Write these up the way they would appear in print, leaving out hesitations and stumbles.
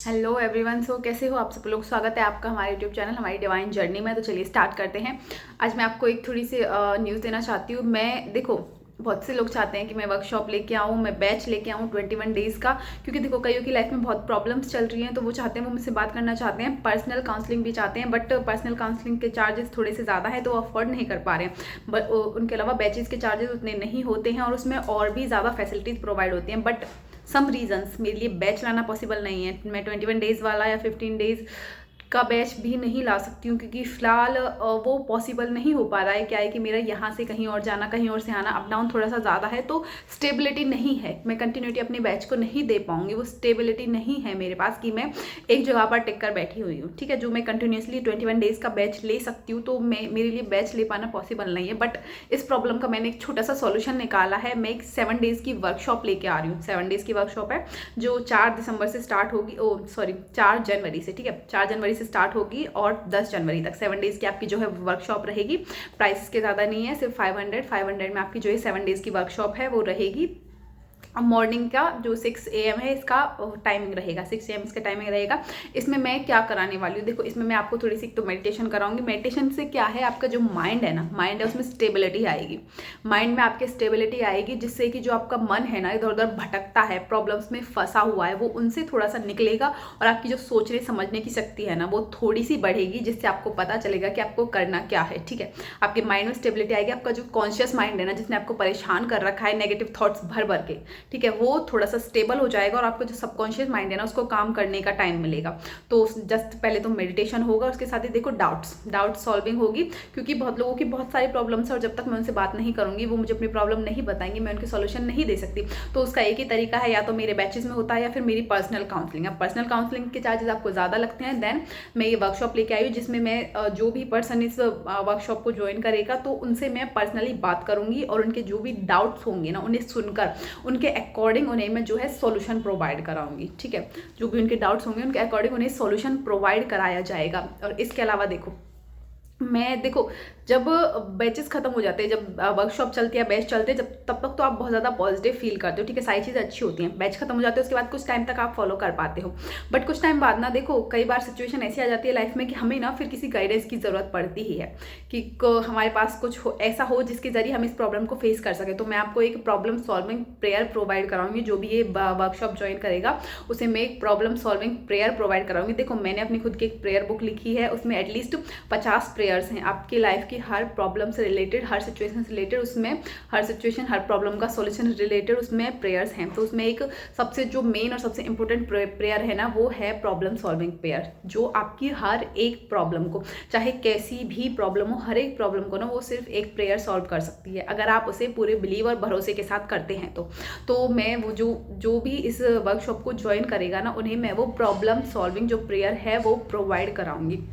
Hello everyone. कैसे हो आप सब लोग। स्वागत है आपका हमारे यूट्यूब चैनल हमारी डिवाइन जर्नी में। तो चलिए स्टार्ट करते हैं। आज मैं आपको एक थोड़ी सी न्यूज़ देना चाहती हूँ। मैं देखो, बहुत से लोग चाहते हैं कि मैं वर्कशॉप लेके आऊँ, मैं बैच लेके आऊँ 21 डेज़ का, क्योंकि देखो कईयों की लाइफ में बहुत प्रॉब्लम्स चल रही हैं, तो वो चाहते हैं, वो मुझसे बात करना चाहते हैं, पर्सनल काउंसलिंग भी चाहते हैं, बट पर्सनल काउंसलिंग के चार्जेस थोड़े से ज़्यादा है तो वो अफोर्ड नहीं कर पा रहे हैं। बट उनके अलावा बैचेज़ के चार्जेस उतने नहीं होते हैं और उसमें और भी ज़्यादा फैसिलिटीज़ प्रोवाइड होती हैं। बट सम रीजंस मेरे लिए बैच लाना पॉसिबल नहीं है। मैं 21 डेज़ वाला या 15 डेज़ का बैच भी नहीं ला सकती हूँ, क्योंकि फ़िलहाल वो पॉसिबल नहीं हो पा रहा है। क्या है कि मेरा यहाँ से कहीं और जाना, कहीं और से आना, अप डाउन थोड़ा सा ज़्यादा है, तो स्टेबिलिटी नहीं है। मैं कंटिन्यूटी अपने बैच को नहीं दे पाऊँगी, वो स्टेबिलिटी नहीं है मेरे पास कि मैं एक जगह पर टिक कर बैठी हुई हूँ। ठीक है, जो मैं कंटिन्यूसली 21 डेज़ का बैच ले सकती हूँ, तो मेरे लिए बैच ले पाना पॉसिबल नहीं है। बट इस प्रॉब्लम का मैंने एक छोटा सा सॉल्यूशन निकाला है। मैं एक 7 डेज़ की वर्कशॉप लेके आ रही हूँ। 7 डेज़ की वर्कशॉप है जो 4 दिसंबर से स्टार्ट होगी, 4 जनवरी से। ठीक है, 4 जनवरी से स्टार्ट होगी और 10 जनवरी तक 7 डेज़ की आपकी जो है वर्कशॉप रहेगी। प्राइस इसके ज़्यादा नहीं है, सिर्फ 500 में आपकी जो है 7 डेज़ की वर्कशॉप है वो रहेगी। मॉर्निंग का जो 6 AM है इसका टाइमिंग रहेगा, 6 AM इसका टाइमिंग रहेगा। इसमें मैं क्या कराने वाली हूँ, देखो इसमें मैं आपको थोड़ी सी तो मेडिटेशन कराऊंगी। मेडिटेशन से क्या है, आपका जो माइंड है ना, माइंड है उसमें स्टेबिलिटी आएगी। माइंड में आपके स्टेबिलिटी आएगी, जिससे कि जो आपका मन है ना, इधर उधर भटकता है, प्रॉब्लम्स में फंसा हुआ है, वो उनसे थोड़ा सा निकलेगा और आपकी जो सोचने समझने की शक्ति है ना, वो थोड़ी सी बढ़ेगी, जिससे आपको पता चलेगा कि आपको करना क्या है। ठीक है, आपके माइंड में स्टेबिलिटी आएगी। आपका जो कॉन्शियस माइंड है ना, जिसने आपको परेशान कर रखा है नेगेटिव थॉट्स भर भर के, ठीक है, वो थोड़ा सा स्टेबल हो जाएगा और आपको जो सबकॉन्शियस माइंड है ना, उसको काम करने का टाइम मिलेगा। तो जस्ट पहले तो मेडिटेशन होगा, उसके साथ ही देखो डाउट सॉल्विंग होगी, क्योंकि बहुत लोगों की बहुत सारी प्रॉब्लम्स है और जब तक मैं उनसे बात नहीं करूंगी, वो मुझे अपनी प्रॉब्लम नहीं बताएंगे, मैं उनके सॉल्यूशन नहीं दे सकती। तो उसका एक ही तरीका है, या तो मेरे बैचेस में होता है या फिर मेरी पर्सनल काउंसलिंग। अब पर्सनल काउंसलिंग के चार्जेस आपको ज़्यादा लगते हैं। देन मैं ये वर्कशॉप लेके आई हूँ, जिसमें मैं जो भी पर्सन इस वर्कशॉप को ज्वाइन करेगा, तो उनसे मैं पर्सनली बात करूंगी और उनके जो भी डाउट्स होंगे ना, उन्हें सुनकर उनके अकॉर्डिंग उन्हें मैं जो है सॉल्यूशन प्रोवाइड कराऊंगी। ठीक है, जो भी उनके डाउट्स होंगे उनके अकॉर्डिंग उन्हें सॉल्यूशन प्रोवाइड कराया जाएगा। और इसके अलावा देखो जब बैचेस खत्म हो जाते हैं, जब वर्कशॉप चलती है, बैच चलते हैं, जब तब तक तो आप बहुत ज़्यादा पॉजिटिव फील करते हो। ठीक है, सारी चीज़ें अच्छी होती हैं। बैच खत्म हो जाते हैं, उसके बाद कुछ टाइम तक आप फॉलो कर पाते हो, बट कुछ टाइम बाद ना, देखो कई बार सिचुएशन ऐसी आ जाती है लाइफ में कि हमें ना फिर किसी गाइडेंस की ज़रूरत पड़ती ही है, कि हमारे पास कुछ ऐसा हो जिसके जरिए हम इस प्रॉब्लम को फेस कर सकें। तो मैं आपको एक प्रॉब्लम सॉल्विंग प्रेयर प्रोवाइड कराऊंगी। जो भी ये वर्कशॉप ज्वाइन करेगा उसे मैं एक प्रॉब्लम सॉल्विंग प्रेयर प्रोवाइड कराऊंगी। देखो मैंने अपनी खुद की एक प्रेयर बुक लिखी है, उसमें एटलीस्ट 50 प्रेयर्स हैं आपकी लाइफ की हर प्रॉब्लम से रिलेटेड, हर सिचुएशन से रिलेटेड। उसमें हर सिचुएशन, हर प्रॉब्लम का सॉल्यूशन रिलेटेड उसमें प्रेयर्स हैं। तो उसमें एक सबसे जो मेन और सबसे इंपॉर्टेंट प्रेयर है ना, वो है प्रॉब्लम सॉल्विंग प्रेयर, जो आपकी हर एक प्रॉब्लम को, चाहे कैसी भी प्रॉब्लम हो, हर एक प्रॉब्लम को ना वो सिर्फ एक प्रेयर सॉल्व कर सकती है, अगर आप उसे पूरे बिलीव और भरोसे के साथ करते हैं। तो मैं वो जो भी इस वर्कशॉप को ज्वाइन करेगा ना, उन्हें मैं वो प्रॉब्लम सॉल्विंग जो प्रेयर है वो प्रोवाइड कराऊंगी।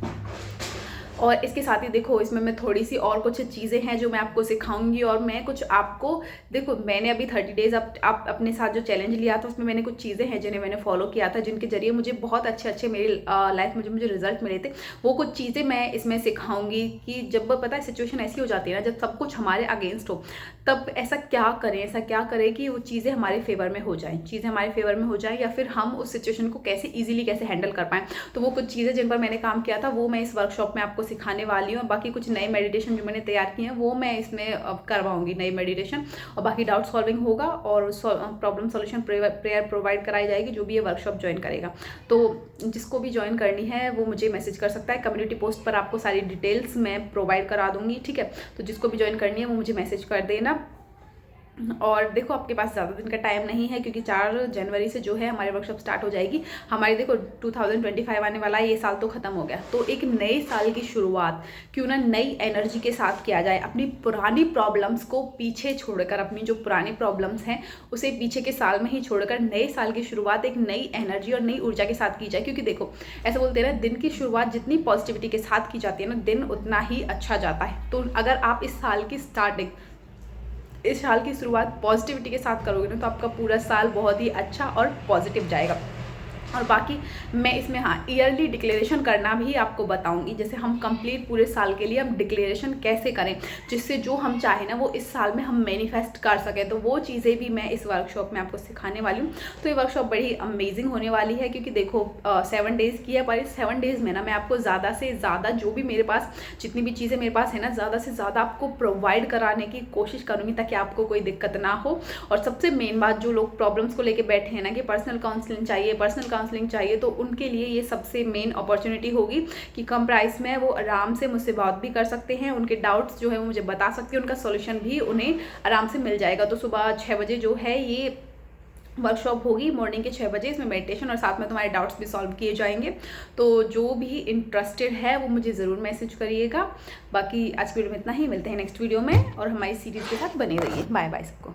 और इसके साथ ही देखो, इसमें मैं थोड़ी सी और कुछ चीज़ें हैं जो मैं आपको सिखाऊंगी। और मैं कुछ आपको, देखो मैंने अभी 30 डेज आप अपने साथ जो चैलेंज लिया था, उसमें मैंने कुछ चीज़ें हैं जिन्हें मैंने फॉलो किया था, जिनके जरिए मुझे बहुत अच्छे मेरी लाइफ में जो मुझे रिजल्ट मिले थे, वो कुछ चीज़ें मैं इसमें सिखाऊंगी। कि जब पता है सिचुएशन ऐसी हो जाती है ना, जब सब कुछ हमारे अगेंस्ट हो, तब ऐसा क्या करें कि वो चीज़ें हमारे फेवर में हो जाएं, या फिर हम उस सिचुएशन को कैसे ईजिली कैसे हैंडल कर पाएँ। तो वो कुछ चीज़ें जिन पर मैंने काम किया था, वो मैं इस वर्कशॉप में आपको सिखाने वाली हूँ। बाकी कुछ नए मेडिटेशन जो मैंने तैयार किए हैं, वो मैं इसमें करवाऊंगी, नई मेडिटेशन। और बाकी डाउट सॉल्विंग होगा और प्रॉब्लम सॉल्यूशन प्रेयर प्रोवाइड कराई जाएगी, जो भी ये वर्कशॉप ज्वाइन करेगा। तो जिसको भी ज्वाइन करनी है वो मुझे मैसेज कर सकता है। कम्युनिटी पोस्ट पर आपको सारी डिटेल्स मैं प्रोवाइड करा दूंगी। ठीक है, तो जिसको भी ज्वाइन करनी है वो मुझे मैसेज कर देना। और देखो आपके पास ज़्यादा दिन का टाइम नहीं है, क्योंकि 4 जनवरी से जो है हमारी वर्कशॉप स्टार्ट हो जाएगी। हमारी देखो 2025 आने वाला है, ये साल तो ख़त्म हो गया, तो एक नए साल की शुरुआत क्यों ना नई एनर्जी के साथ किया जाए। अपनी पुरानी प्रॉब्लम्स को पीछे छोड़कर, अपनी जो पुरानी प्रॉब्लम्स हैं उसे पीछे के साल में ही छोड़कर नए साल की शुरुआत एक नई एनर्जी और नई ऊर्जा के साथ की जाए। क्योंकि देखो ऐसा बोलते हैं ना, दिन की शुरुआत जितनी पॉजिटिविटी के साथ की जाती है ना, दिन उतना ही अच्छा जाता है। तो अगर आप इस साल की शुरुआत पॉजिटिविटी के साथ करोगे ना, तो आपका पूरा साल बहुत ही अच्छा और पॉजिटिव जाएगा। और बाकी मैं इसमें हाँ ईयरली डिक्लेरेशन करना भी आपको बताऊंगी, जैसे हम कंप्लीट पूरे साल के लिए हम डिक्लेरेशन कैसे करें जिससे जो हम चाहें ना वो इस साल में हम मैनिफेस्ट कर सकें। तो वो चीज़ें भी मैं इस वर्कशॉप में आपको सिखाने वाली हूँ। तो ये वर्कशॉप बड़ी अमेजिंग होने वाली है, क्योंकि देखो 7 डेज़ की है, पर इस 7 डेज़ में ना मैं आपको ज़्यादा से ज़्यादा जो भी मेरे पास जितनी भी चीज़ें मेरे पास है ना, ज़्यादा से ज़्यादा आपको प्रोवाइड कराने की कोशिश करूँगी ताकि आपको कोई दिक्कत ना हो। और सबसे मेन बात, जो लोग प्रॉब्लम्स को लेके बैठे हैं ना कि पर्सनल काउंसलिंग चाहिए, तो उनके लिए ये सबसे मेन अपॉर्चुनिटी होगी कि कम प्राइस में वो आराम से मुझसे बात भी कर सकते हैं, उनके डाउट्स जो है वो मुझे बता सकते हैं, उनका सॉल्यूशन भी उन्हें आराम से मिल जाएगा। तो सुबह 6 बजे जो है ये वर्कशॉप होगी, मॉर्निंग के 6 बजे। इसमें मेडिटेशन और साथ में तुम्हारे डाउट्स भी सॉल्व किए जाएंगे। तो जो भी इंटरेस्टेड है वो मुझे ज़रूर मैसेज करिएगा। बाकी आज की वीडियो में इतना ही, मिलते हैं नेक्स्ट वीडियो में और हमारी सीरीज़ के साथ बने रहिए। बाय बाय सबको।